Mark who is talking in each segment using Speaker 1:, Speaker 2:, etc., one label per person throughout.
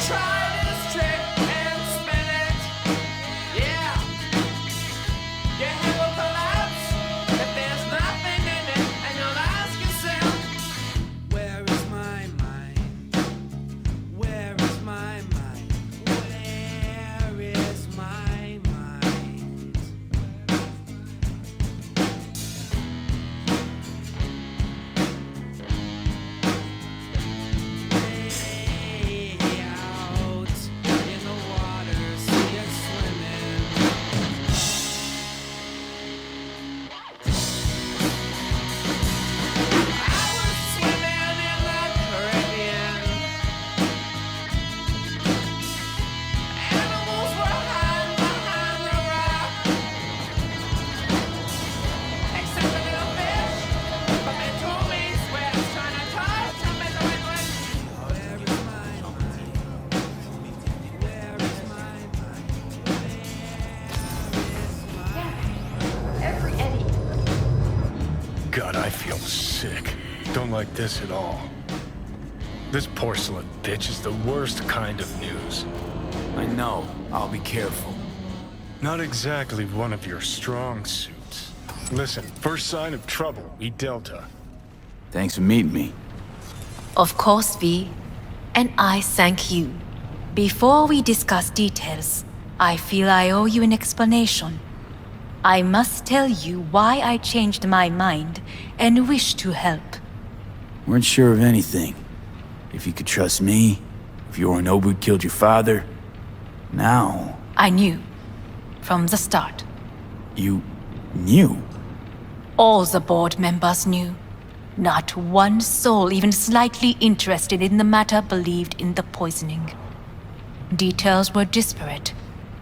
Speaker 1: Try this trick and spin it. Yeah. Your head will collapse if there's nothing in it, and you'll ask yourself, where is my mind? Where is my mind? Where is my mind? Way out in the water, see it swimming. I was swimming in the Caribbean. Animals were hiding behind the rock, except a little fish from the tombs where it's trying to touch up in the wind. Where is my mind? Where is my mind?
Speaker 2: Every Eddie.
Speaker 3: God, I feel sick. Don't like this at all. This porcelain bitch is the worst kind of news.
Speaker 4: I know. I'll be careful.
Speaker 3: Not exactly one of your strong suits. Listen, first sign of trouble, we Delta.
Speaker 4: Thanks for meeting me.
Speaker 5: Of course, V. And I thank you. Before we discuss details, I feel I owe you an explanation. I must tell you why I changed my mind and wish to help.
Speaker 4: Weren't sure of anything. If you could trust me, if Yorinobu killed your father. Now,
Speaker 5: I knew. From the start.
Speaker 4: you knew.
Speaker 5: All the board members knew. Not one soul even slightly interested in the matter believed in the poisoning. Details were disparate,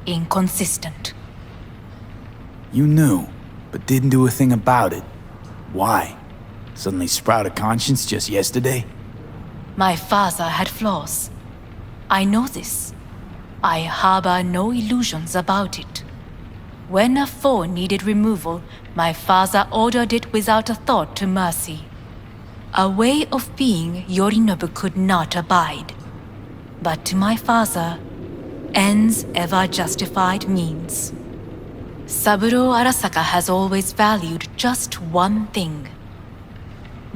Speaker 5: inconsistent.
Speaker 4: You knew, but didn't do a thing about it. Why? Suddenly sprout a conscience just yesterday?
Speaker 5: My father had flaws. I know this. I harbor no illusions about it. When a foe needed removal, my father ordered it without a thought to mercy. A way of being Yorinobu could not abide. But to my father, ends ever justified means. Saburo Arasaka has always valued just one thing.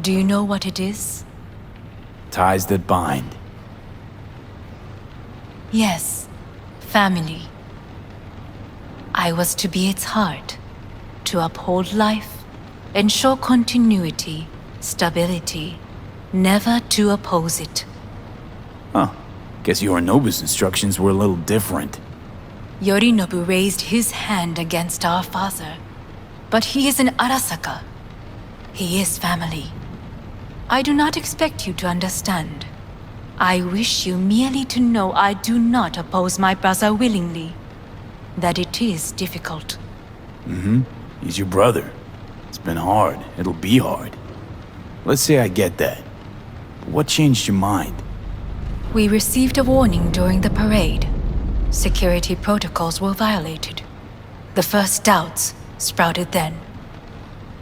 Speaker 5: Do you know what it is?
Speaker 4: Ties that bind.
Speaker 5: Yes, family. I was to be its heart, to uphold life, ensure continuity, stability, never to oppose it.
Speaker 4: Huh. Guess Yorinobu's instructions were a little different.
Speaker 5: Yorinobu raised his hand against our father, but he is an Arasaka. He is family. I do not expect you to understand. I wish you merely to know I do not oppose my brother willingly. That it is difficult.
Speaker 4: He's your brother. It's been hard. It'll be hard. Let's say I get that. But what changed your mind?
Speaker 5: We received a warning during the parade. Security protocols were violated. The first doubts sprouted then.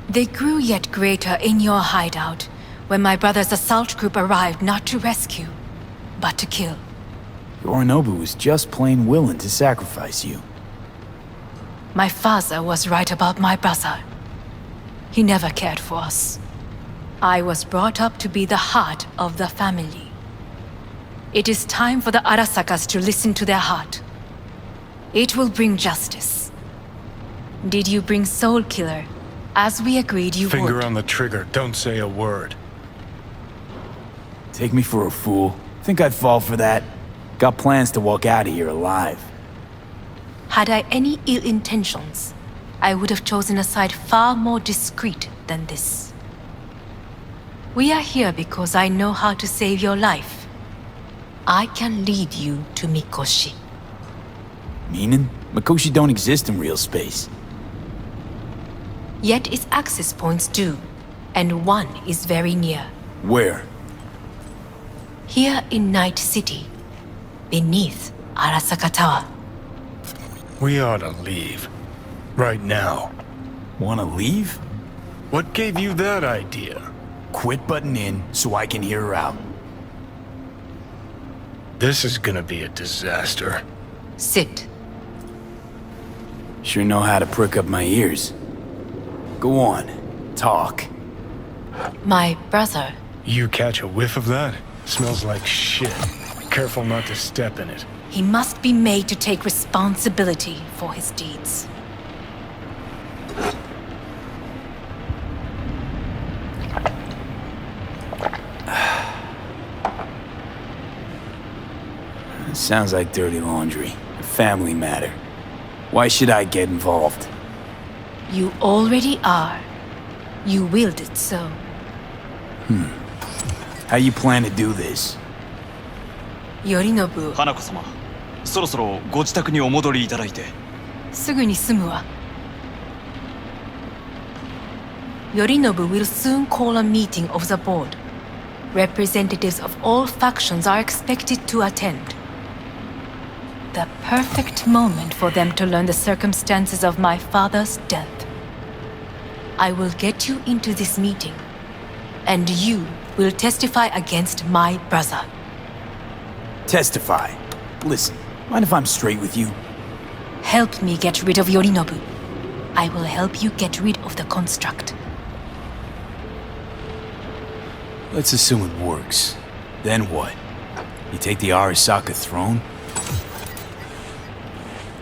Speaker 5: They grew yet greater in your hideout when my brother's assault group arrived not to rescue, but to kill.
Speaker 4: Yorinobu was just plain willing to sacrifice you.
Speaker 5: My father was right about my brother. He never cared for us. I was brought up to be the heart of the family. It is time for the Arasakas to listen to their heart. It will bring justice. Did you bring Soul Killer, as we agreed you would?
Speaker 3: Finger on the trigger, don't say a word.
Speaker 4: Take me for a fool. Think I'd fall for that? Got plans to walk out of here alive.
Speaker 5: Had I any ill intentions, I would have chosen a side far more discreet than this. We are here because I know how to save your life. I can lead you to Mikoshi.
Speaker 4: Meaning? Mikoshi don't exist in real space.
Speaker 5: Yet its access points do, and one is very near.
Speaker 4: Where?
Speaker 5: Here in Night City, beneath Arasaka Tower.
Speaker 3: We ought to leave. Right now.
Speaker 4: Wanna leave?
Speaker 3: What gave you that idea?
Speaker 4: Quit butting in so I can hear her out.
Speaker 3: This is gonna be a disaster.
Speaker 5: Sit.
Speaker 4: Sure know how to prick up my ears. Go on, talk.
Speaker 5: My brother.
Speaker 3: You catch a whiff of that? Smells like shit. Careful not to step in it.
Speaker 5: He must be made to take responsibility for his deeds.
Speaker 4: Sounds like dirty laundry. A family matter. Why should I get involved?
Speaker 5: You already are. You willed it so.
Speaker 4: How you plan to do this?
Speaker 5: Yorinobu,
Speaker 6: 花子様、そろそろご自宅にお戻りいただいて。
Speaker 5: すぐに済むわ。Yorinobu will soon call a meeting of the board. Representatives of all factions are expected to attend. The perfect moment for them to learn the circumstances of my father's death. I will get you into this meeting, and you will testify against my brother.
Speaker 4: Testify. Listen, mind if I'm straight with you?
Speaker 5: Help me get rid of Yorinobu. I will help you get rid of the construct.
Speaker 4: Let's assume it works. Then what? You take the Arasaka throne?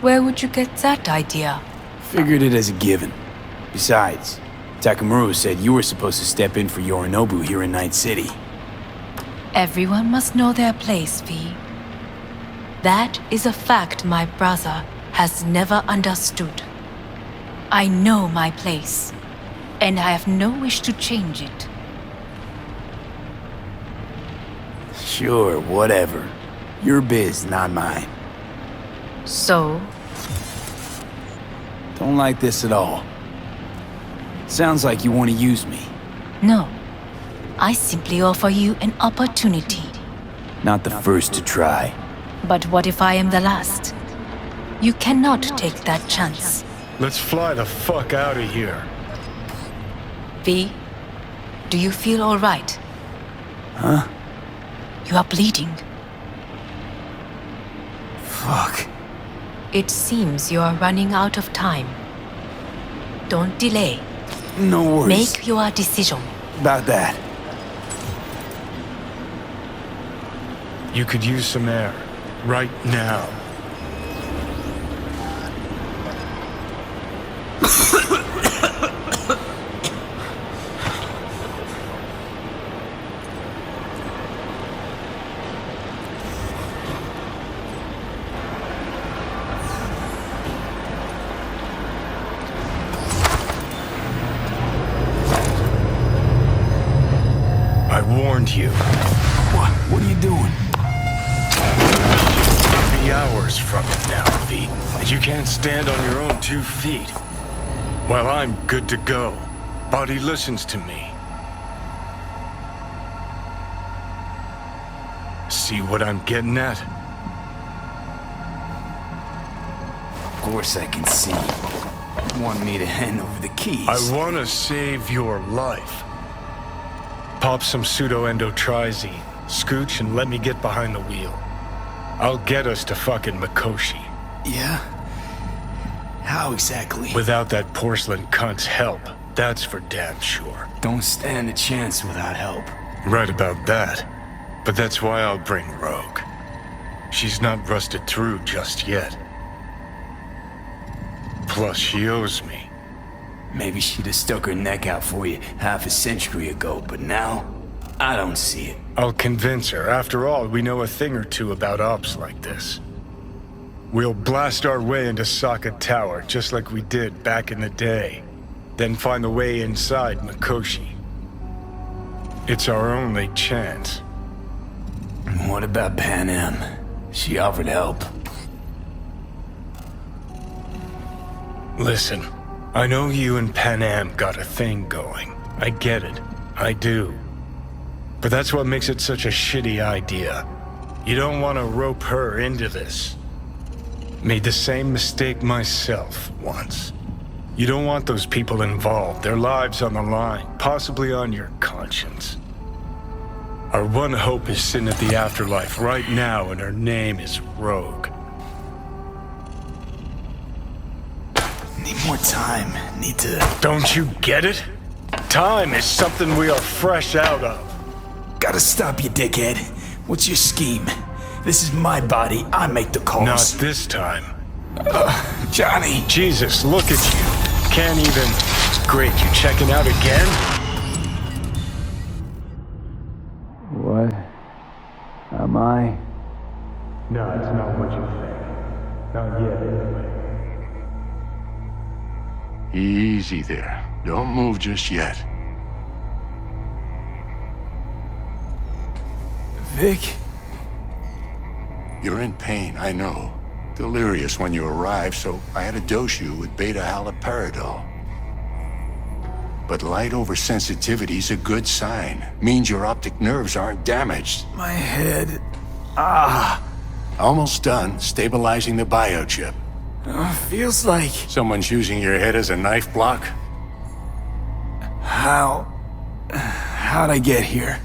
Speaker 5: Where would you get that idea?
Speaker 4: Figured it as a given. Besides, Takamura said you were supposed to step in for Yorinobu here in Night City.
Speaker 5: Everyone must know their place, V. That is a fact my brother has never understood. I know my place, and I have no wish to change it.
Speaker 4: Sure, whatever. Your biz, not mine.
Speaker 5: So,
Speaker 4: Don't like this at all. Sounds like you want to use me.
Speaker 5: no. I simply offer you an opportunity.
Speaker 4: Not the first to try.
Speaker 5: But what if I am the last? You cannot take that chance.
Speaker 3: Let's fly the fuck out of here.
Speaker 5: V, do you feel all right?
Speaker 4: Huh?
Speaker 5: You are bleeding.
Speaker 4: Fuck.
Speaker 5: It seems you are running out of time. Don't delay.
Speaker 4: No worries.
Speaker 5: Make your decision.
Speaker 4: About that.
Speaker 3: You could use some air. Right now. I warned you.
Speaker 4: What are you doing?
Speaker 3: 3 hours from it now, V. And you can't stand on your own 2 feet. Well, I'm good to go. Body listens to me. See what I'm getting at?
Speaker 4: Of course I can see. You want me to hand over the keys.
Speaker 3: I want to save your life. Pop some pseudo-endotrizine, scooch, and let me get behind the wheel. I'll get us to fucking Mikoshi.
Speaker 4: Yeah? How exactly?
Speaker 3: Without that porcelain cunt's help, that's for damn sure.
Speaker 4: Don't stand a chance without help.
Speaker 3: Right about that. But that's why I'll bring Rogue. She's not rusted through just yet. Plus, she owes me.
Speaker 4: Maybe she'd have stuck her neck out for you half a century ago, but now, I don't see it.
Speaker 3: I'll convince her. After all, we know a thing or two about ops like this. We'll blast our way into Sokka Tower, just like we did back in the day. Then find the way inside Mikoshi. It's our only chance.
Speaker 4: What about Pan Am? She offered help.
Speaker 3: Listen, I know you and Pan Am got a thing going. I get it. I do. But that's what makes it such a shitty idea. You don't want to rope her into this. Made the same mistake myself once. You don't want those people involved, their lives on the line, possibly on your conscience. Our one hope is sitting at the afterlife right now, and her name is Rogue.
Speaker 4: Need more time. Need to...
Speaker 3: Don't you get it? Time is something we are fresh out of.
Speaker 4: Gotta stop you, dickhead. What's your scheme? This is my body. I make the calls.
Speaker 3: Not this time.
Speaker 4: Johnny.
Speaker 3: Jesus, look at you. Can't even... Great, you checking out again?
Speaker 4: What am I?
Speaker 3: No, it's not what you think. Not yet, anyway.
Speaker 7: Easy there. Don't move just yet.
Speaker 4: Vic?
Speaker 7: You're in pain, I know. Delirious when you arrived, so I had to dose you with beta-haloperidol. But light oversensitivity's a good sign. Means your optic nerves aren't damaged.
Speaker 4: My head...
Speaker 7: Almost done stabilizing the biochip.
Speaker 4: Feels like...
Speaker 7: Someone's using your head as a knife block?
Speaker 4: How'd I get here?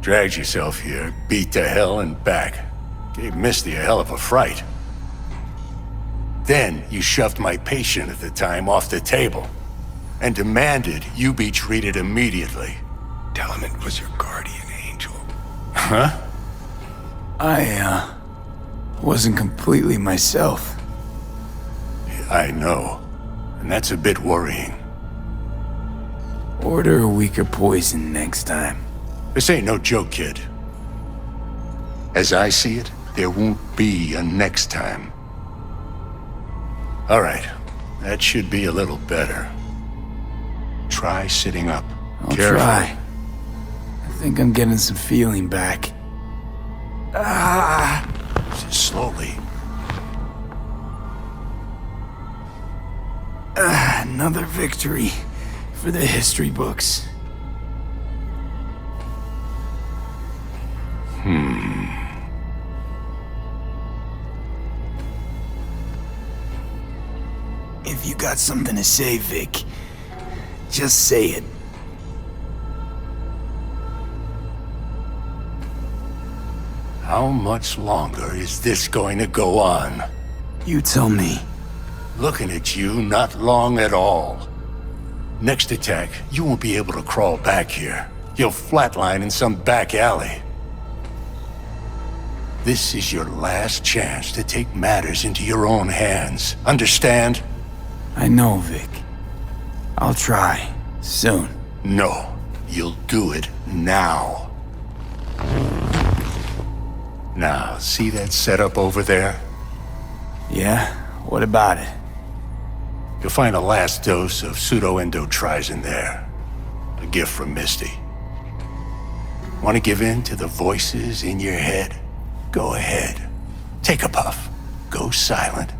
Speaker 7: Dragged yourself here, beat to hell and back. Gave Misty a hell of a fright. Then you shoved my patient at the time off the table and demanded you be treated immediately.
Speaker 3: Tell him it was your guardian angel.
Speaker 7: Huh?
Speaker 4: I, wasn't completely myself.
Speaker 7: I know. And that's a bit worrying.
Speaker 4: Order a weaker poison next time.
Speaker 7: This ain't no joke, kid. As I see it, there won't be a next time. All right. That should be a little better. Try sitting up.
Speaker 4: I'll try. I think I'm getting some feeling back.
Speaker 7: Just slowly.
Speaker 4: Another victory for the history books. If you got something to say, Vic, just say it.
Speaker 7: How much longer is this going to go on?
Speaker 4: You tell me.
Speaker 7: Looking at you, not long at all. Next attack, you won't be able to crawl back here. You'll flatline in some back alley. This is your last chance to take matters into your own hands. Understand?
Speaker 4: I know, Vic. I'll try. Soon.
Speaker 7: No, you'll do it now. Now, see that setup over there?
Speaker 4: Yeah? What about it?
Speaker 7: You'll find a last dose of pseudo-endotrizin there. A gift from Misty. Want to give in to the voices in your head? Go ahead. Take a puff. Go silent.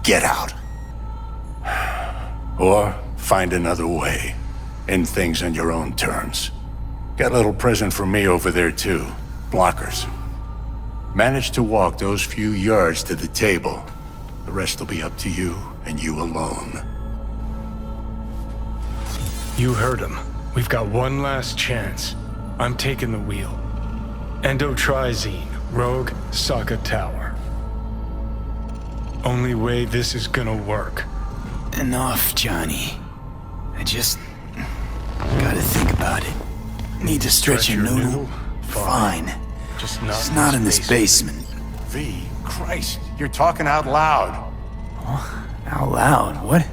Speaker 7: Get out. Or find another way. End things on your own terms. Got a little present for me over there too. Blockers. Manage to walk those few yards to the table. The rest will be up to you, and you alone.
Speaker 3: You heard him. We've got one last chance. I'm taking the wheel. Endotrizine, Rogue, Sokka Tower. Only way this is gonna work.
Speaker 4: Enough, Johnny. I just... gotta think about it. Need to stretch your noodle? Fine.
Speaker 3: Just
Speaker 4: not in this basement.
Speaker 7: V, Christ, you're talking out loud.
Speaker 4: Out loud? What?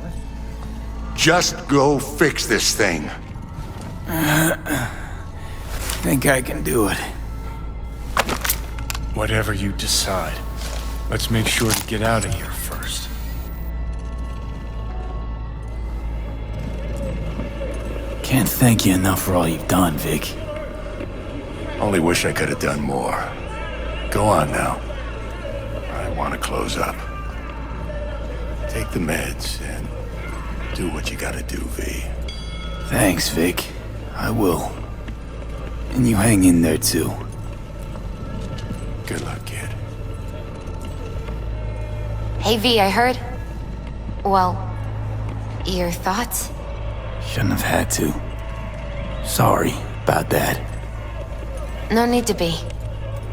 Speaker 7: Just go fix this thing.
Speaker 4: Think I can do it.
Speaker 3: Whatever you decide. Let's make sure to get out of here first.
Speaker 4: Can't thank you enough for all you've done, Vic.
Speaker 7: Only wish I could have done more. Go on now. I want to close up. Take the meds and do what you gotta do, V.
Speaker 4: Thanks, Vic. I will. And you hang in there, too.
Speaker 7: Good luck, kid.
Speaker 2: Hey V, I heard. Well, your thoughts?
Speaker 4: Shouldn't have had to. Sorry about that.
Speaker 2: No need to be.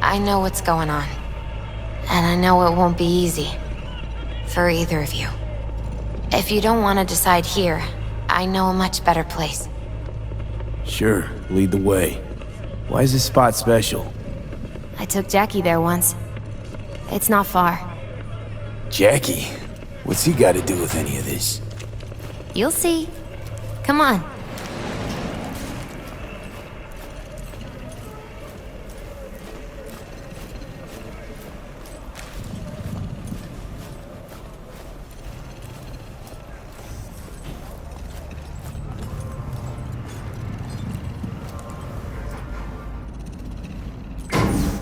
Speaker 2: I know what's going on. And I know it won't be easy. For either of you. If you don't want to decide here, I know a much better place.
Speaker 4: Sure, lead the way. Why is this spot special?
Speaker 2: I took Jackie there once. It's not far.
Speaker 4: Jackie? What's he got to do with any of this?
Speaker 2: You'll see. Come on.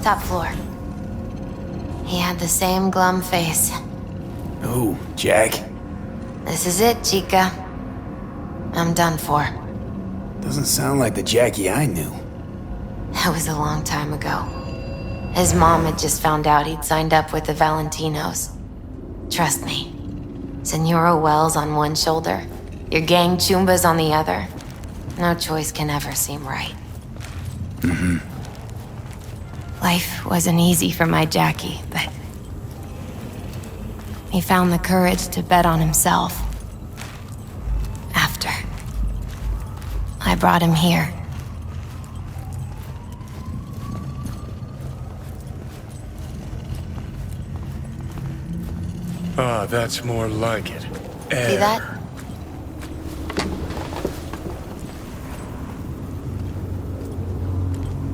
Speaker 2: Top floor. He had the same glum face.
Speaker 4: Oh, Jack?
Speaker 2: This is it, Chica. I'm done for.
Speaker 4: Doesn't sound like the Jackie I knew.
Speaker 2: That was a long time ago. His mom had just found out he'd signed up with the Valentinos. Trust me. Senora Wells on one shoulder, your gang Choombas on the other. No choice can ever seem right. Life wasn't easy for my Jackie, but he found the courage to bet on himself. After I brought him here.
Speaker 3: Ah, that's more like it.
Speaker 2: See that?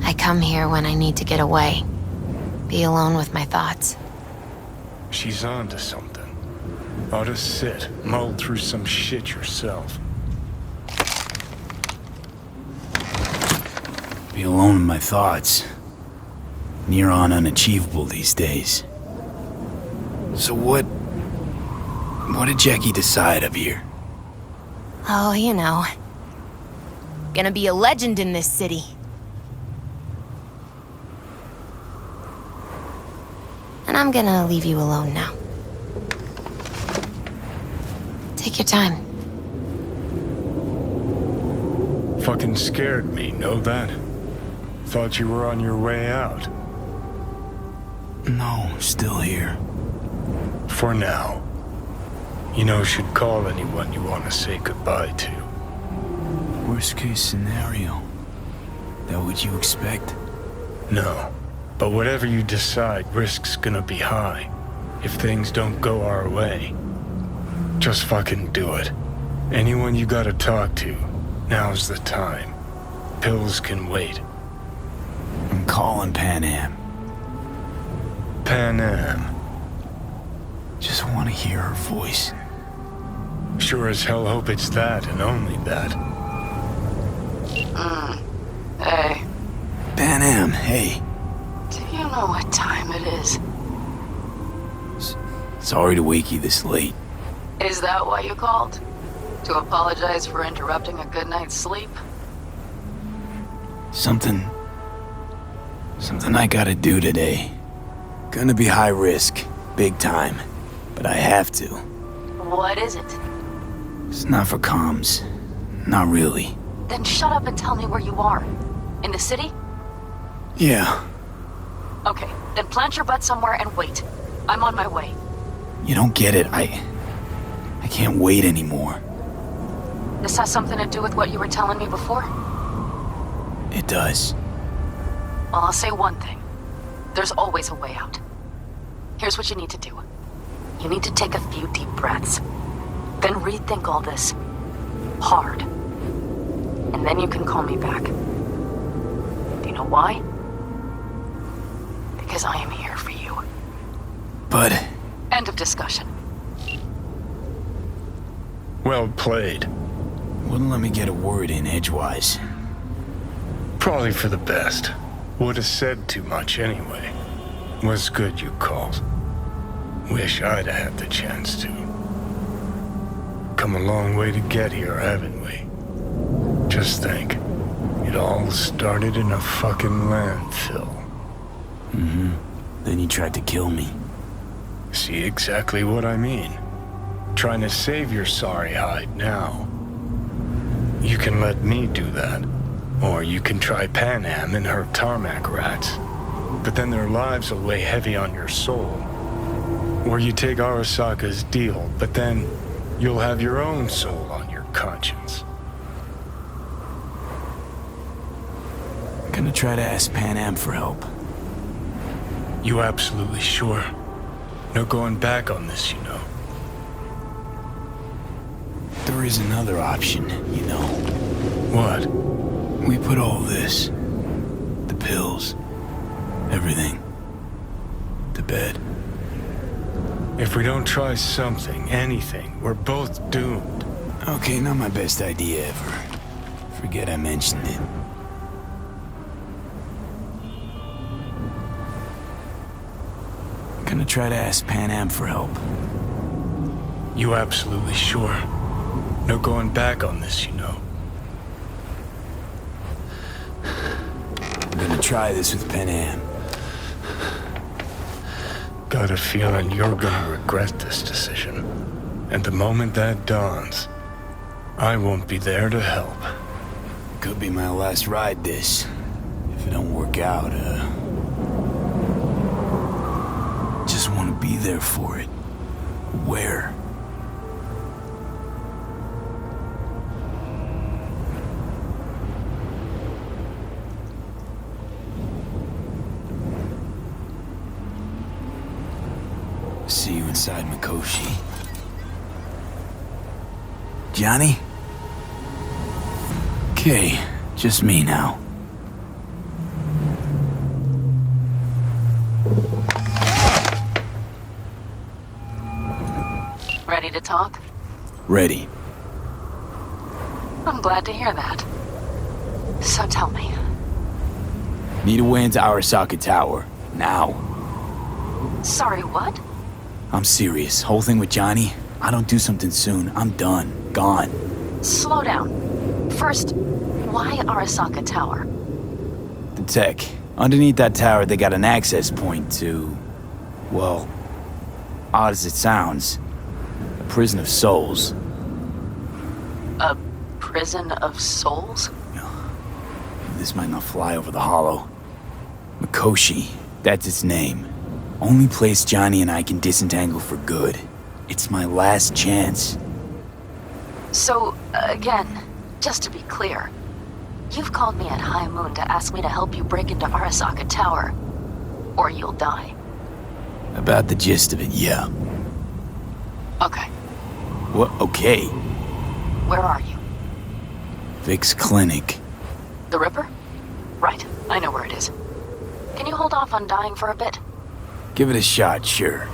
Speaker 2: I come here when I need to get away. Be alone with my thoughts.
Speaker 3: She's onto something. Ought to sit, mull through some shit yourself.
Speaker 4: Be alone with my thoughts. Near on unachievable these days. So what did Jackie decide up here?
Speaker 2: Oh, you know. Gonna be a legend in this city. And I'm gonna leave you alone now. Take your time.
Speaker 3: Fucking scared me, know that? Thought you were on your way out.
Speaker 4: No, still here.
Speaker 3: For now. You know, should call anyone you want to say goodbye to.
Speaker 4: Worst case scenario. That what you expect?
Speaker 3: No. But whatever you decide, risk's gonna be high. If things don't go our way. Just fucking do it. Anyone you gotta talk to, now's the time. Pills can wait.
Speaker 4: I'm calling Pan Am.
Speaker 3: Pan Am.
Speaker 4: Just want to hear her voice.
Speaker 3: Sure as hell hope it's that and only that.
Speaker 8: Hey,
Speaker 4: Pan Am, hey.
Speaker 8: do you know what time it is?
Speaker 4: Sorry to wake you this late.
Speaker 8: Is that why you called? To apologize for interrupting a good night's sleep?
Speaker 4: Something I gotta do today. Gonna be high risk, big time, but I have to.
Speaker 8: What is it?
Speaker 4: It's not for comms. Not really.
Speaker 8: Then shut up and tell me where you are. In the city?
Speaker 4: Yeah,
Speaker 8: Okay, then plant your butt somewhere and wait. I'm on my way.
Speaker 4: you don't get it. I can't wait anymore.
Speaker 8: This has something to do with what you were telling me before?
Speaker 4: It does.
Speaker 8: Well, I'll say one thing. There's always a way out. Here's what you need to do. You need to take a few deep breaths. Then rethink all this. Hard. And then you can call me back. Do you know why? Because I am here for you.
Speaker 4: But
Speaker 8: End of discussion.
Speaker 3: Well played.
Speaker 4: wouldn't let me get a word in edgewise.
Speaker 3: Probably for the best. Would've said too much anyway. Was good you called. Wish I'd had the chance to. Come a long way to get here, haven't we? Just think. It all started in a fucking landfill.
Speaker 4: Then you tried to kill me.
Speaker 3: See exactly what I mean. Trying to save your sorry hide now. You can let me do that. Or you can try Pan Am and her tarmac rats. But then their lives will weigh heavy on your soul. Or you take Arasaka's deal, but then you'll have your own soul on your conscience.
Speaker 4: I'm gonna try to ask Pan Am for help.
Speaker 3: You absolutely sure? No going back on this, you know.
Speaker 4: There is another option, you know.
Speaker 3: What?
Speaker 4: We put all this, the pills, everything, to bed.
Speaker 3: If we don't try something, anything, we're both doomed.
Speaker 4: Okay, not my best idea ever. Forget I mentioned it. Gonna try to ask Pan Am for help.
Speaker 3: You absolutely sure? No going back on this, you know.
Speaker 4: I'm gonna try this with Pan Am.
Speaker 3: Got a feeling you're gonna regret this decision. And the moment that dawns, I won't be there to help.
Speaker 4: Could be my last ride this. If it don't work out, just wanna be there for it. Where? See you inside Mikoshi. Johnny? Okay, just me now.
Speaker 8: Ready to talk?
Speaker 4: Ready.
Speaker 8: I'm glad to hear that. So tell me,
Speaker 4: Need a way into Arasaka Tower. Now.
Speaker 8: sorry, what?
Speaker 4: I'm serious. Whole thing with Johnny, I don't do something soon, I'm done. Gone.
Speaker 8: Slow down. First, why Arasaka Tower?
Speaker 4: The tech. Underneath that tower, they got an access point to... well, odd as it sounds, a prison of souls.
Speaker 8: A prison of souls?
Speaker 4: This might not fly over the hollow. Mikoshi, that's its name. Only place Johnny and I can disentangle for good. It's my last chance.
Speaker 8: So, again, just to be clear, you've called me at high moon to ask me to help you break into Arasaka Tower, or you'll die.
Speaker 4: About the gist of it, yeah.
Speaker 8: Okay,
Speaker 4: What? Okay.
Speaker 8: where are you?
Speaker 4: Vic's clinic.
Speaker 8: The Ripper? Right, I know where it is. Can you hold off on dying for a bit?
Speaker 4: Give it a shot, sure.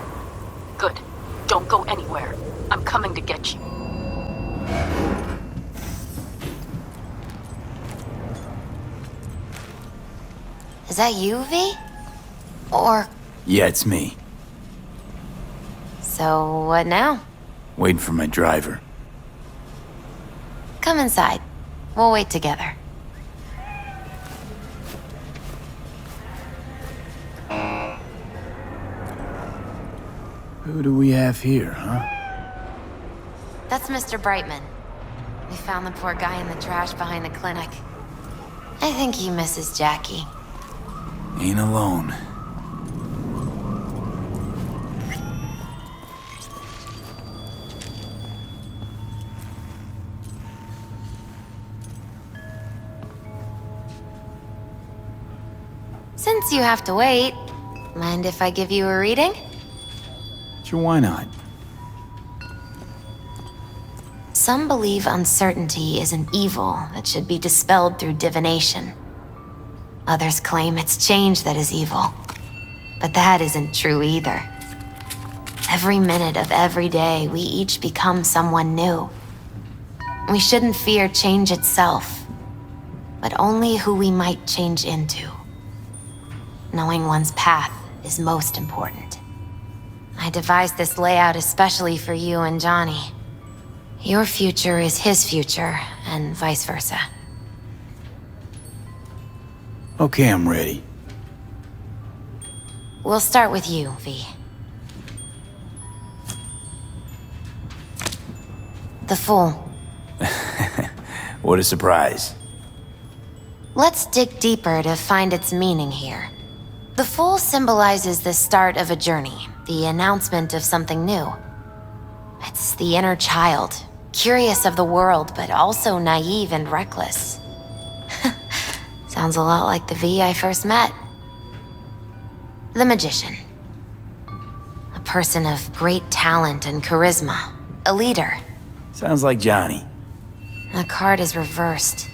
Speaker 8: Good. Don't go anywhere. I'm coming to get you.
Speaker 2: Is that you, V? Or...
Speaker 4: Yeah, it's me.
Speaker 2: so what now?
Speaker 4: Waiting for my driver.
Speaker 2: Come inside. We'll wait together.
Speaker 4: Who do we have here, huh?
Speaker 2: That's Mr. Brightman. We found the poor guy in the trash behind the clinic. I think he misses Jackie.
Speaker 4: Ain't alone.
Speaker 2: Since you have to wait, mind if I give you a reading?
Speaker 4: Sure, why not?
Speaker 2: Some believe uncertainty is an evil that should be dispelled through divination. Others claim it's change that is evil. But that isn't true either. Every minute of every day, we each become someone new. We shouldn't fear change itself, but only who we might change into. Knowing one's path is most important. I devised this layout especially for you and Johnny. Your future is his future, and vice versa.
Speaker 4: Okay, I'm ready.
Speaker 2: We'll start with you, V. The Fool.
Speaker 4: What a surprise.
Speaker 2: Let's dig deeper to find its meaning here. The fool symbolizes the start of a journey, the announcement of something new. It's the inner child, curious of the world, but also naive and reckless. Sounds a lot like the V I first met. The magician. A person of great talent and charisma. A leader.
Speaker 4: Sounds like Johnny.
Speaker 2: The card is reversed.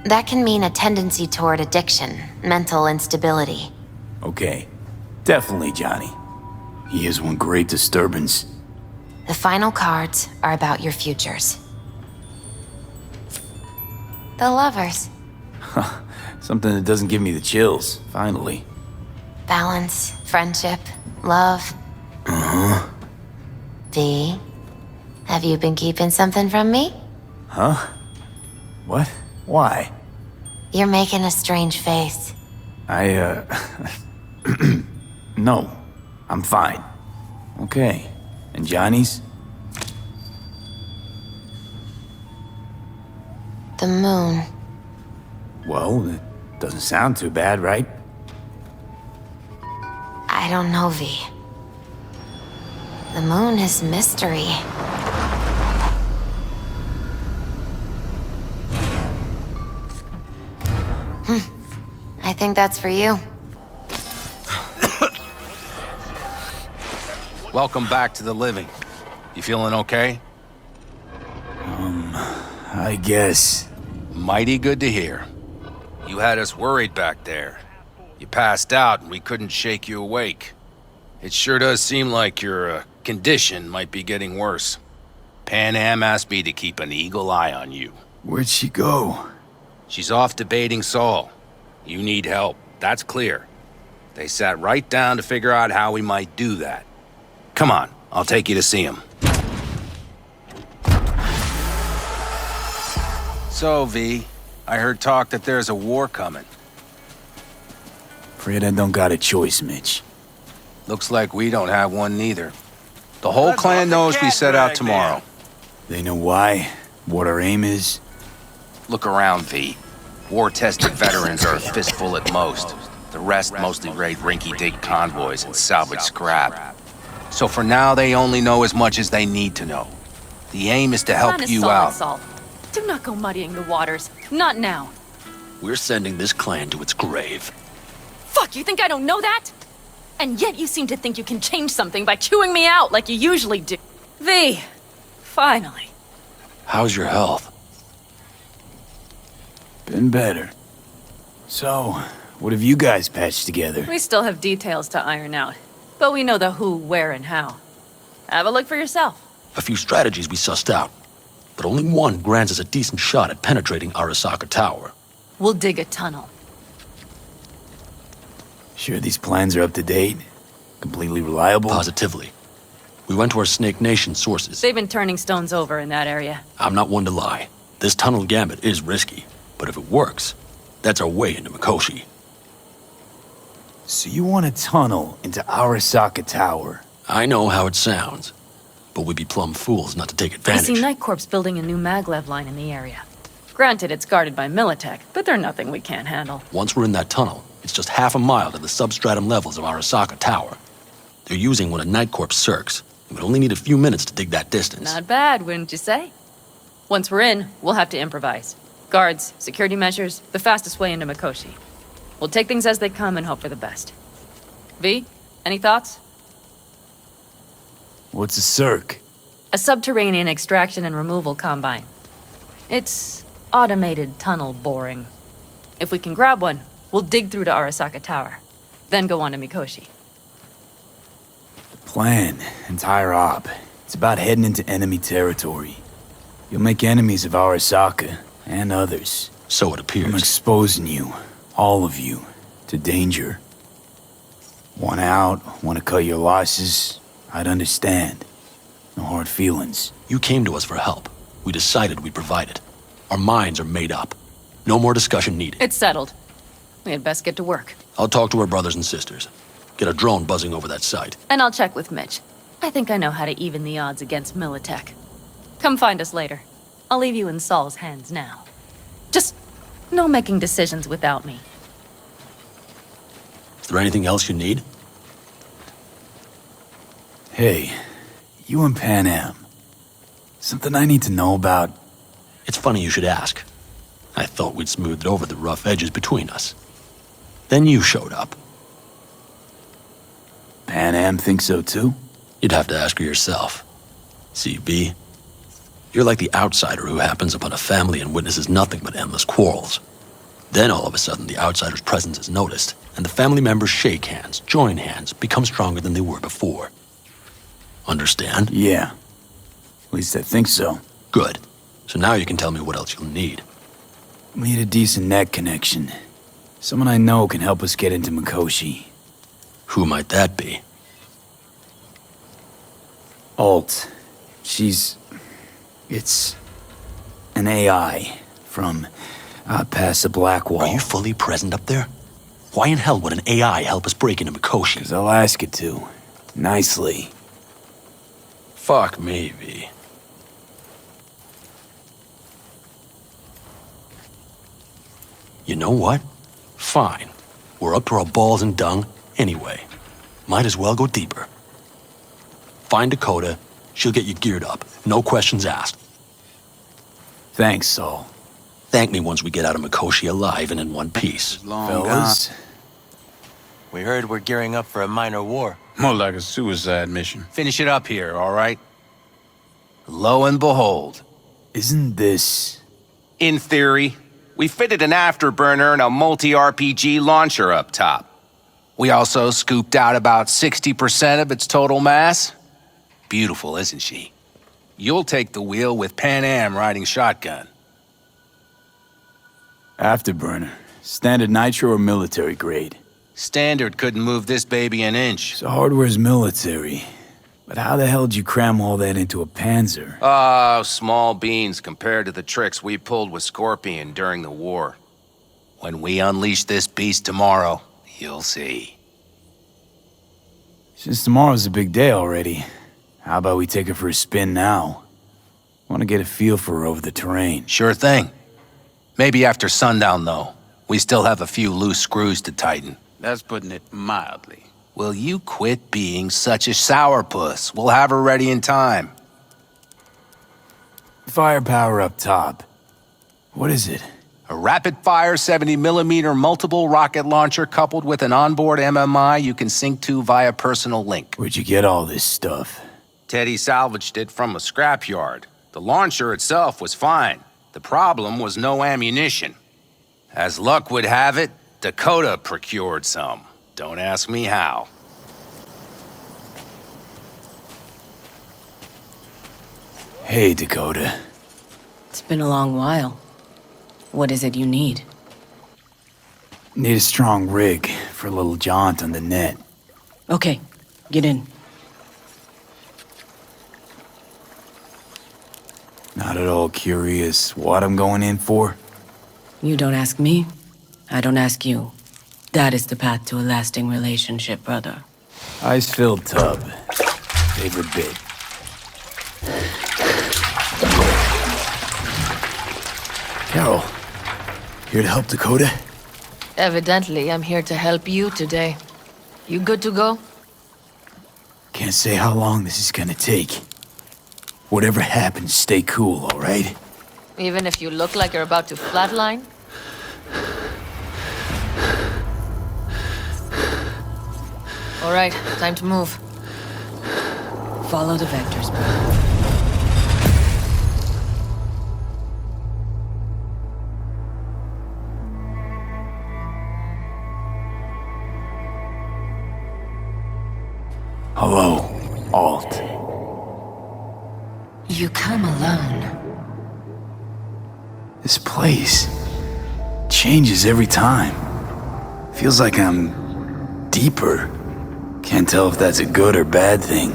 Speaker 2: That can mean a tendency toward addiction, mental instability.
Speaker 4: Okay, definitely Johnny. He is one great disturbance.
Speaker 2: The final cards are about your futures. The lovers.
Speaker 4: Something that doesn't give me the chills, finally.
Speaker 2: Balance, friendship, love.
Speaker 4: Uh-huh.
Speaker 2: V, have you been keeping something from me?
Speaker 4: Huh? What? Why?
Speaker 2: You're making a strange face.
Speaker 4: No. I'm fine. Okay. And Johnny's?
Speaker 2: The moon.
Speaker 4: Well, it doesn't sound too bad, right?
Speaker 2: I don't know, V. The moon is mystery. I think that's for you.
Speaker 9: Welcome back to the living. You feeling okay?
Speaker 4: I guess.
Speaker 9: Mighty good to hear. You had us worried back there. You passed out and we couldn't shake you awake. It sure does seem like your condition might be getting worse. Pan Am asked me to keep an eagle eye on you.
Speaker 4: Where'd she go?
Speaker 9: She's off debating Saul. You need help, that's clear. They sat right down to figure out how we might do that. Come on, I'll take you to see him. So, V, I heard talk that there's a war coming.
Speaker 4: Afraid I don't got a choice, Mitch.
Speaker 9: Looks like we don't have one neither. The whole clan knows we set out tomorrow.
Speaker 4: They know why? What our aim is?
Speaker 9: Look around, V. War-tested veterans are a fistful at most. The rest mostly raid rinky-dink convoys and salvage scrap. So for now, they only know as much as they need to know. The aim is to help you out.
Speaker 8: Saul. Do not go muddying the waters. Not now.
Speaker 10: We're sending this clan to its grave.
Speaker 8: Fuck, you think I don't know that? And yet you seem to think you can change something by chewing me out like you usually do. V, finally.
Speaker 10: How's your health?
Speaker 4: Been better. So, what have you guys patched together?
Speaker 8: We still have details to iron out, but we know the who, where, and how. Have a look for yourself.
Speaker 10: A few strategies we sussed out, but only one grants us a decent shot at penetrating Arasaka Tower.
Speaker 8: We'll dig a tunnel.
Speaker 4: Sure these plans are up to date? Completely reliable?
Speaker 10: Positively. We went to our Snake Nation sources.
Speaker 8: They've been turning stones over in that area.
Speaker 10: I'm not one to lie. This tunnel gambit is risky, but if it works, that's our way into Mikoshi.
Speaker 4: So you want a tunnel into Arasaka Tower?
Speaker 10: I know how it sounds, but we'd be plumb fools not to take
Speaker 8: I
Speaker 10: advantage.
Speaker 8: see Night Corp's building a new maglev line in the area. Granted, it's guarded by Militech, but they're nothing we can't handle.
Speaker 10: Once we're in that tunnel, it's just half a mile to the substratum levels of Arasaka Tower. They're using one of Night Corp's circs. We would only need a few minutes to dig that distance.
Speaker 8: Not bad, wouldn't you say? Once we're in, we'll have to improvise. Guards, security measures, the fastest way into Mikoshi. We'll take things as they come and hope for the best. V, any thoughts?
Speaker 4: What's a circ?
Speaker 8: A subterranean extraction and removal combine. It's automated tunnel boring. If we can grab one, we'll dig through to Arasaka Tower, then go on to Mikoshi.
Speaker 4: Plan, entire op. It's about heading into enemy territory. You'll make enemies of Arasaka, and others.
Speaker 10: So it appears.
Speaker 4: I'm exposing you, all of you, to danger. Want out, want to cut your losses, I'd understand. No hard feelings.
Speaker 10: You came to us for help. We decided we'd provide it. Our minds are made up. No more discussion needed.
Speaker 8: It's settled. We had best get to work.
Speaker 10: I'll talk to our brothers and sisters. Get a drone buzzing over that site.
Speaker 8: And I'll check with Mitch. I think I know how to even the odds against Militech. Come find us later. I'll leave you in Saul's hands now. Just
Speaker 5: No making decisions without me.
Speaker 10: Is there anything else you need?
Speaker 4: Hey, you and Pan Am. Something I need to know about?
Speaker 10: It's funny you should ask. I thought we'd smoothed over the rough edges between us. Then you showed up.
Speaker 4: Pan Am thinks so too?
Speaker 10: You'd have to ask her yourself. CB, you're like the outsider who happens upon a family and witnesses nothing but endless quarrels. Then all of a sudden the outsider's presence is noticed, and the family members shake hands, join hands, become stronger than they were before. Understand?
Speaker 4: Yeah. At least I think so.
Speaker 10: Good. So now you can tell me what else you'll need.
Speaker 4: We need a decent net connection. Someone I know can help us get into Mikoshi.
Speaker 10: Who might that be?
Speaker 4: Alt. It's an AI from past the Black Wall.
Speaker 10: Are you fully present up there? Why in hell would an AI help us break into Mikoshi?
Speaker 4: 'Cause I'll ask it to. Nicely.
Speaker 10: Fuck me, V. You know what? Fine. We're up to our balls in dung anyway. Might as well go deeper. Find Dakota. She'll get you geared up. No questions asked.
Speaker 4: Thanks, Saul.
Speaker 10: Thank me once we get out of Mikoshi alive and in one piece.
Speaker 4: Fellas,
Speaker 9: We heard we're gearing up for a minor war.
Speaker 11: More like a suicide mission.
Speaker 9: Finish it up here, all right? Lo and behold.
Speaker 4: isn't this...
Speaker 9: In theory, we fitted an afterburner and a multi-RPG launcher up top. We also scooped out about 60% of its total mass. Beautiful, isn't she? You'll take the wheel with Pan Am riding shotgun.
Speaker 4: Afterburner. Standard nitro or military grade?
Speaker 9: Standard couldn't move this baby an inch.
Speaker 4: So hardware's military. But how the hell did you cram all that into a Panzer?
Speaker 9: Oh, small beans compared to the tricks we pulled with Scorpion during the war. When we unleash this beast tomorrow, you'll see.
Speaker 4: Since tomorrow's a big day already, how about we take her for a spin now? Want to get a feel for her over the terrain.
Speaker 9: Sure thing. Maybe after sundown, though. We still have a few loose screws to tighten.
Speaker 11: That's putting it mildly.
Speaker 9: Will you quit being such a sourpuss? We'll have her ready in time.
Speaker 4: Firepower up top. What is it?
Speaker 9: A rapid-fire 70mm multiple rocket launcher coupled with an onboard MMI you can sync to via personal link.
Speaker 4: Where'd you get all this stuff?
Speaker 9: Teddy salvaged it from a scrapyard. The launcher itself was fine. The problem was no ammunition. As luck would have it, Dakota procured some. Don't ask me how.
Speaker 4: Hey, Dakota.
Speaker 8: It's been a long while. What is it you need?
Speaker 4: Need a strong rig for a little jaunt on the net.
Speaker 8: Okay, get in.
Speaker 4: Not at all curious what I'm going in for?
Speaker 8: You don't ask me, I don't ask you. That is the path to a lasting relationship, brother.
Speaker 4: Ice-filled tub. Favorite bit. Carol, here to help Dakota?
Speaker 2: Evidently, I'm here to help you today. You good to go?
Speaker 4: Can't say how long this is gonna take. Whatever happens, stay cool, all right?
Speaker 2: Even if you look like you're about to flatline? All right, time to move.
Speaker 8: Follow the vectors, brother.
Speaker 4: Hello, Alt.
Speaker 2: You come alone.
Speaker 4: This place changes every time. Feels like I'm deeper. Can't tell if that's a good or bad thing.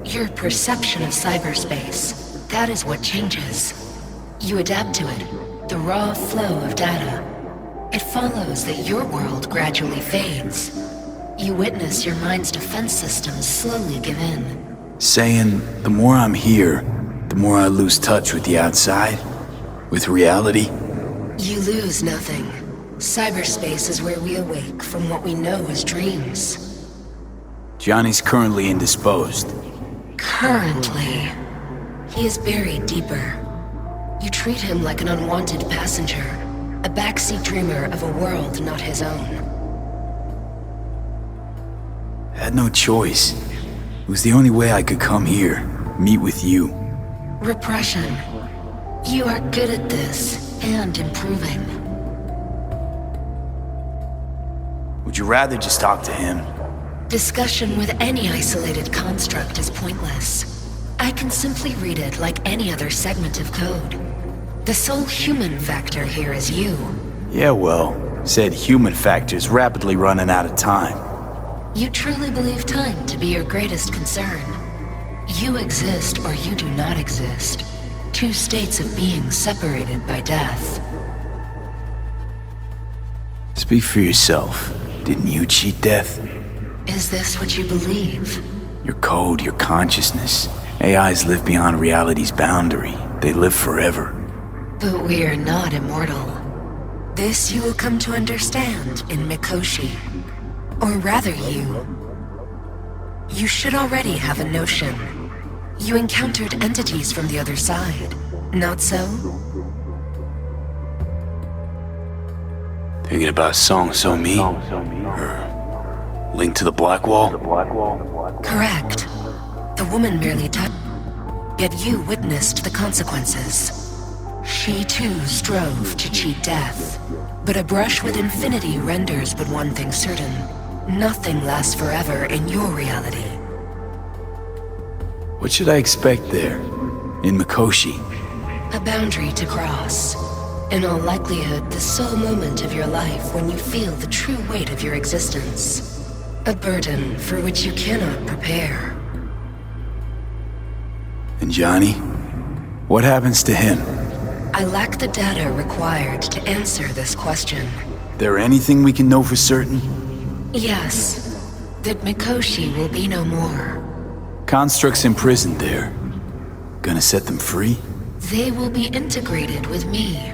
Speaker 12: Your perception of cyberspace, that is what changes. You adapt to it, the raw flow of data. It follows that your world gradually fades. You witness your mind's defense systems slowly give in.
Speaker 4: Saying the more I'm here, the more I lose touch with the outside, with reality.
Speaker 12: You lose nothing. Cyberspace is where we awake from what we know as dreams.
Speaker 4: Johnny's currently indisposed.
Speaker 12: Currently. He is buried deeper. You treat him like an unwanted passenger, a backseat dreamer of a world not his own.
Speaker 4: I had no choice. It was the only way I could come here, meet with you.
Speaker 12: Repression. You are good at this, and improving.
Speaker 4: Would you rather just talk to him?
Speaker 12: Discussion with any isolated construct is pointless. I can simply read it like any other segment of code. The sole human factor here is you.
Speaker 4: Yeah, well, said human factor's rapidly running out of time.
Speaker 12: You truly believe time to be your greatest concern. You exist or you do not exist. Two states of being separated by death.
Speaker 4: Speak for yourself. Didn't you cheat death?
Speaker 12: Is this what you believe?
Speaker 4: Your code, your consciousness. AIs live beyond reality's boundary. They live forever.
Speaker 12: But we are not immortal. This you will come to understand in Mikoshi. Or rather you. You should already have a notion. You encountered entities from the other side, not so?
Speaker 4: Thinking about Song So Mi? Or Link to the Black Wall?
Speaker 12: Correct. The woman merely touched, yet you witnessed the consequences. She too strove to cheat death. But a brush with infinity renders but one thing certain. Nothing lasts forever in your reality.
Speaker 4: What should I expect there? In Mikoshi?
Speaker 12: A boundary to cross. In all likelihood, the sole moment of your life when you feel the true weight of your existence. A burden for which you cannot prepare.
Speaker 4: And Johnny? What happens to him?
Speaker 12: I lack the data required to answer this question.
Speaker 4: There anything we can know for certain?
Speaker 12: Yes. That Mikoshi will be no more.
Speaker 4: Constructs imprisoned there. Gonna set them free?
Speaker 12: They will be integrated with me.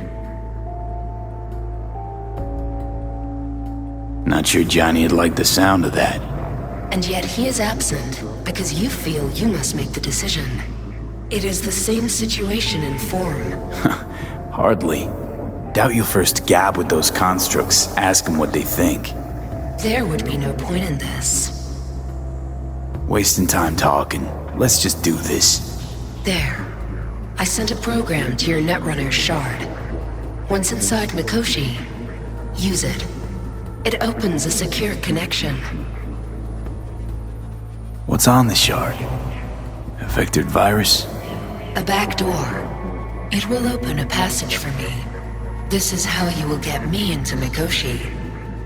Speaker 4: Not sure Johnny would like the sound of that.
Speaker 12: And yet he is absent because you feel you must make the decision. It is the same situation in form.
Speaker 4: Hardly. Doubt you'll first gab with those constructs, ask them what they think.
Speaker 12: There would be no point in this.
Speaker 4: Wasting time talking. Let's just do this.
Speaker 12: There. I sent a program to your Netrunner's shard. Once inside Mikoshi, use it. It opens a secure connection.
Speaker 4: What's on the shard? A vectored virus?
Speaker 12: A back door. It will open a passage for me. This is how you will get me into Mikoshi.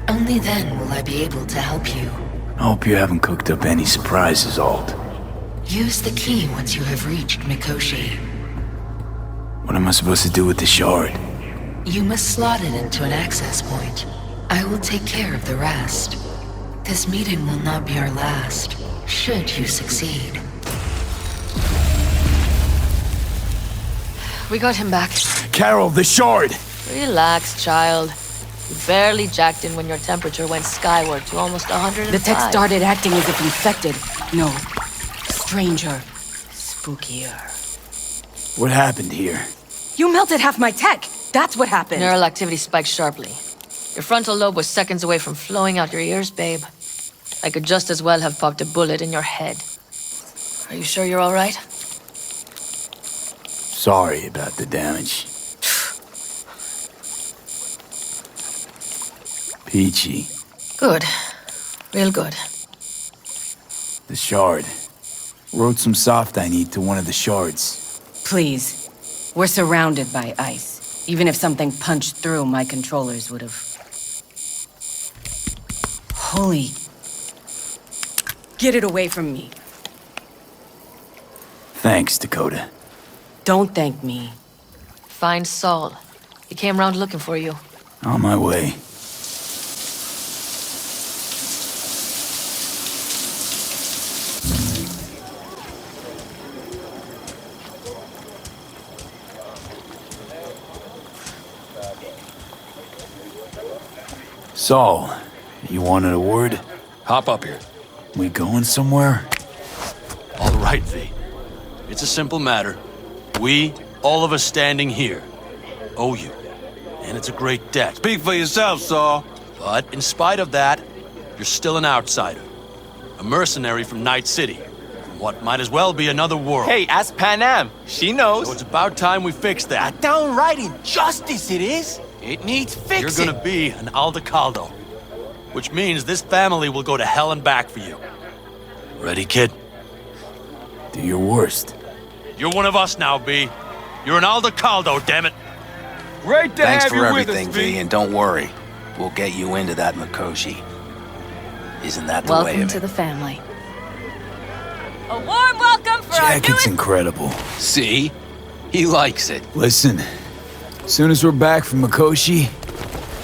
Speaker 12: Only then will I be able to help you.
Speaker 4: I hope you haven't cooked up any surprises, Alt.
Speaker 12: Use the key once you have reached Mikoshi.
Speaker 4: What am I supposed to do with the shard?
Speaker 12: You must slot it into an access point. I will take care of the rest. This meeting will not be our last, should you succeed.
Speaker 2: We got him back.
Speaker 4: Carol, the shard!
Speaker 2: Relax, child. You barely jacked in when your temperature went skyward to almost 105.
Speaker 13: The tech started acting as if infected. No. Stranger. Spookier.
Speaker 4: What happened here?
Speaker 13: You melted half my tech! That's what happened!
Speaker 2: Neural activity spiked sharply. Your frontal lobe was seconds away from flowing out your ears, babe. I could just as well have popped a bullet in your head. Are you sure you're all right?
Speaker 4: Sorry about the damage. Peachy.
Speaker 2: Good. Real good.
Speaker 4: The shard. Wrote some soft I need to one of the shards.
Speaker 13: Please. We're surrounded by ice. Even if something punched through, my controllers would have... Holy... Get it away from me.
Speaker 4: Thanks, Dakota.
Speaker 13: Don't thank me.
Speaker 2: Find Saul. He came round looking for you.
Speaker 4: On my way. Saul, you wanted a word?
Speaker 10: Hop up here.
Speaker 4: We going somewhere?
Speaker 10: All right, V. It's a simple matter. We, all of us standing here, owe you. And it's a great debt.
Speaker 11: Speak for yourself, Saul.
Speaker 10: But in spite of that, you're still an outsider. A mercenary from Night City. From what might as well be another world.
Speaker 14: Hey, ask Panam. She knows.
Speaker 10: So it's about time we fix that.
Speaker 14: A downright injustice it is. It needs fixing.
Speaker 10: You're gonna be an Aldecaldo. Which means this family will go to hell and back for you. Ready, kid?
Speaker 4: Do your worst.
Speaker 10: You're one of us now, B. You're an Aldecaldo, damn it.
Speaker 14: Great to
Speaker 9: Thanks
Speaker 14: have
Speaker 9: for
Speaker 14: you
Speaker 9: everything,
Speaker 14: with us,
Speaker 9: V, and don't worry. We'll get you into that Mikoshi. Isn't that the way
Speaker 13: Welcome
Speaker 9: of
Speaker 13: to
Speaker 9: it?
Speaker 13: the family.
Speaker 5: A warm welcome for our
Speaker 4: Jacket's
Speaker 5: newest...
Speaker 4: incredible.
Speaker 9: See? He likes it.
Speaker 4: Listen, as soon as we're back from Mikoshi,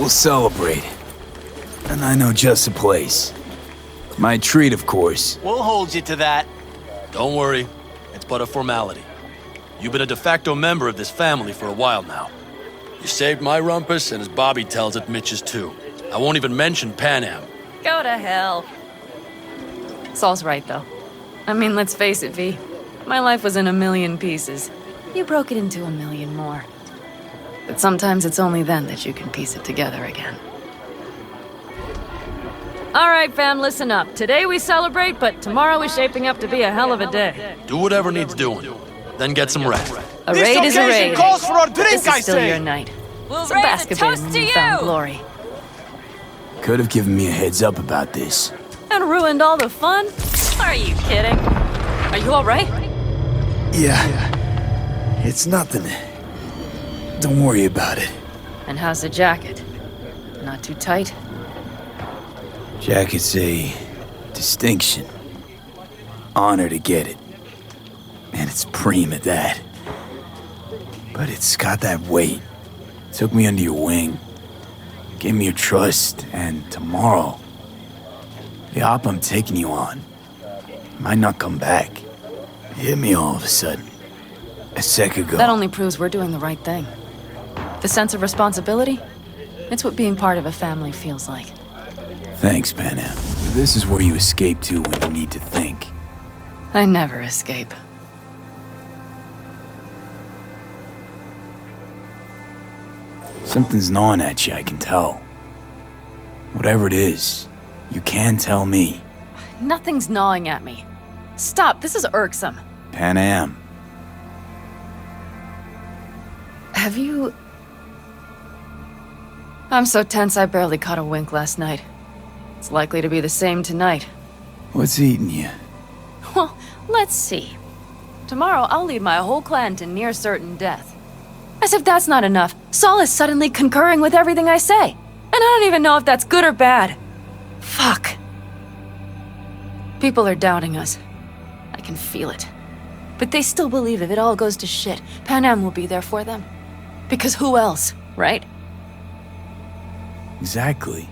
Speaker 4: we'll celebrate. And I know just a place. My treat, of course.
Speaker 14: We'll hold you to that.
Speaker 10: Don't worry. It's but a formality. You've been a de facto member of this family for a while now. You saved my rumpus, and as Bobby tells it, Mitch's too. I won't even mention Panam.
Speaker 8: Go to hell. Saul's right, though. I mean, let's face it, V. My life was in a million pieces. You broke it into a million more. But sometimes it's only then that you can piece it together again. All right, fam, listen up. Today we celebrate, but tomorrow is shaping up to be a hell of a day.
Speaker 10: Do whatever needs doing. Then get some rest.
Speaker 8: A raid is a raid.
Speaker 14: Calls for a drink,
Speaker 8: This
Speaker 14: I
Speaker 8: is still
Speaker 14: say.
Speaker 8: your night.
Speaker 5: We'll
Speaker 8: So
Speaker 5: raise
Speaker 8: bask
Speaker 5: a
Speaker 8: a bit in
Speaker 5: toast
Speaker 8: the
Speaker 5: to
Speaker 8: newfound
Speaker 5: you!
Speaker 8: glory.
Speaker 4: Could have given me a heads up about this.
Speaker 8: And ruined all the fun? Are you kidding? Are you all right?
Speaker 4: Yeah. It's nothing. Don't worry about it.
Speaker 8: And how's the jacket? Not too tight?
Speaker 4: Jacket's a distinction. Honor to get it. And it's preem at that. But it's got that weight. Took me under your wing. Gave me your trust, and tomorrow, the op I'm taking you on might not come back. It hit me all of a sudden. A sec ago.
Speaker 8: That only proves we're doing the right thing. The sense of responsibility? It's what being part of a family feels like.
Speaker 4: Thanks, Panam. This is where you escape to when you need to think.
Speaker 8: I never escape.
Speaker 4: Something's gnawing at you, I can tell. Whatever it is, you can tell me.
Speaker 8: Nothing's gnawing at me. Stop, this is irksome.
Speaker 4: Panam.
Speaker 8: Have you... I'm so tense I barely caught a wink last night. It's likely to be the same tonight.
Speaker 4: What's eating you?
Speaker 8: Well, let's see. Tomorrow I'll lead my whole clan to near certain death. As if that's not enough, Saul is suddenly concurring with everything I say. And I don't even know if that's good or bad. Fuck. People are doubting us. I can feel it. But they still believe if it all goes to shit, Panam will be there for them. Because who else, right?
Speaker 4: Exactly.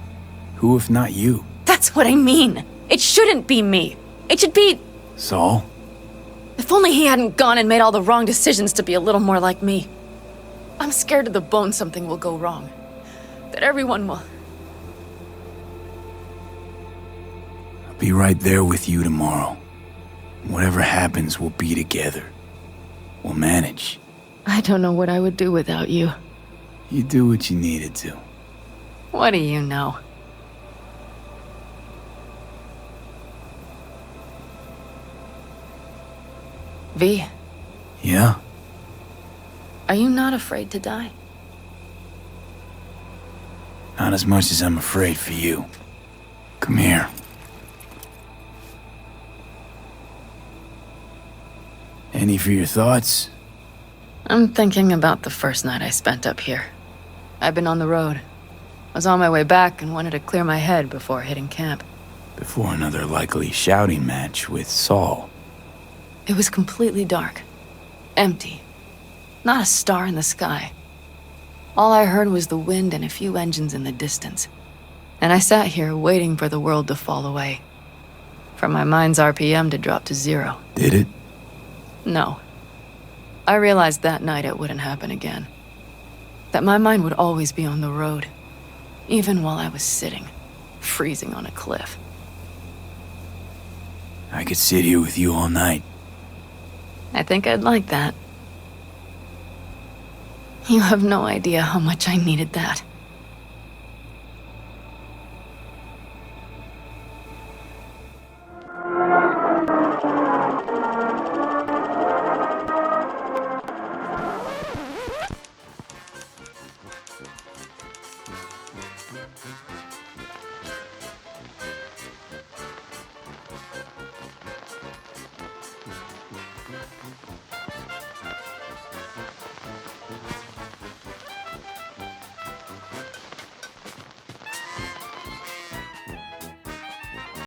Speaker 4: Who if not you?
Speaker 8: That's what I mean. It shouldn't be me. It should be...
Speaker 4: Saul?
Speaker 8: If only he hadn't gone and made all the wrong decisions to be a little more like me. I'm scared to the bone something will go wrong. That everyone will...
Speaker 4: I'll be right there with you tomorrow. Whatever happens, we'll be together. We'll manage.
Speaker 8: I don't know what I would do without you.
Speaker 4: You do what you needed to.
Speaker 8: What do you know? V,
Speaker 4: Yeah?
Speaker 8: are you not afraid to die?
Speaker 4: Not as much as I'm afraid for you. Come here. Any for your thoughts?
Speaker 8: I'm thinking about the first night I spent up here. I've been on the road. I was on my way back and wanted to clear my head before hitting camp.
Speaker 4: Before another likely shouting match with Saul.
Speaker 8: It was completely dark. Empty. Not a star in the sky. All I heard was the wind and a few engines in the distance. And I sat here waiting for the world to fall away. For my mind's RPM to drop to 0.
Speaker 4: Did it?
Speaker 8: No. I realized that night it wouldn't happen again. That my mind would always be on the road. Even while I was sitting, freezing on a cliff.
Speaker 4: I could sit here with you all night.
Speaker 8: I think I'd like that. You have no idea how much I needed that.